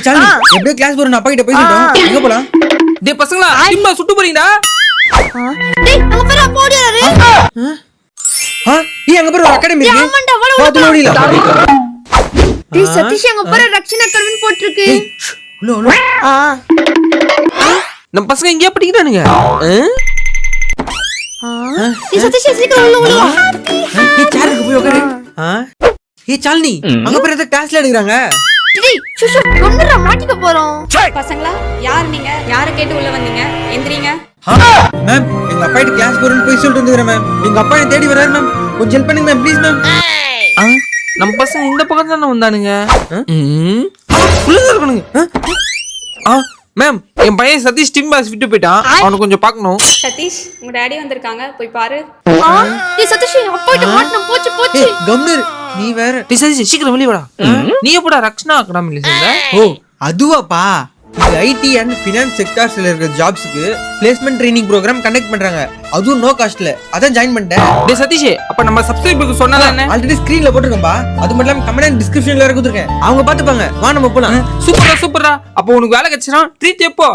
சாலி எப்படியோ கிளாஸ் போறோம் அப்பா கிட்ட போய் சொல்லிட்டோம் எங்க போலாம் டேய் பசங்களா சிம்பா சுட்டு போறீங்கடா டேய் அங்க பாரு போடியாரு அங்க பாரு ஒரு அகாடமி இருக்கு ஆமாண்டா வள பாத்து ஓடில டேய் சதீஷ் அங்க பாரு ரக்ஷனா அகாடமி போட்டுருக்கு உள்ள நம்ம பசங்க எங்கயா படிக்கிறானுங்க டேய் சதீஷ் சீக்கிரம் உள்ள வா சேருக்கு போய் உட்காரு சாலினி அங்க பாரு ஏதோ கிளாஸ்ல எடுக்கறாங்க டேய் சுஷு கொன்னுற மாட்டிக்க போறோம் பசங்களா யார் நீங்க யாரை கேட்டு உள்ள வந்தீங்க எந்திரீங்க மேம் எங்க அப்பா கிட்ட கிளாஸ் போறேன்னு போய் சொல்லிட்டு வந்துறேன் மேம் எங்க அப்பா என்ன தேடி வராரு மேம் கொஞ்சம் ஹெல்ப் பண்ணுங்க மேம் ப்ளீஸ் மேம் நம்ம பசங்க இந்த பக்கம் தானே வந்தானுங்க உள்ள இருக்கணுங்க மேம் என் பையன் சதீஷ் டீம் பாஸ் விட்டு போயிட்டான் அவனை கொஞ்சம் பார்க்கணும் சதீஷ் உங்க டாடி வந்திருக்காங்க போய் பாரு டேய் சதீஷ் அப்பா கிட்ட மாட்டணும் போச்சு போச்சு கம்னர் நீ வேற டேய் சதீஷ் சீக்கிரம் வெளிய வாடா நீ எப்படா ரக்ஷனா அகாடமில சேர்ந்த ஓ அதுவாப்பா இது ஐடி அண்ட் ஃபினான்ஸ் செக்டார்ஸ்ல இருக்கிற ஜாப்ஸ்க்கு பிளேஸ்மென்ட் ட்ரைனிங் ப்ரோக்ராம் கண்டக்ட் பண்றாங்க அதுவும் நோ காஸ்ட்ல அதான் ஜாயின் பண்ணிட்டேன் டேய் சதீஷ் அப்ப நம்ம சப்ஸ்கிரைபருக்கு சொன்னதா என்ன ஆல்ரெடி ஸ்கிரீன்ல போட்டுருக்கேன்பா அது மட்டும் இல்லாம கமெண்ட் அண்ட் டிஸ்கிரிப்ஷன்ல கொடுத்துருக்கேன் அவங்க பாத்துப்பாங்க வா நம்ம போலாம் சூப்பரா அப்போ உனக்கு வேலை கிடைச்சிரும் ட்ரீட் எப்போ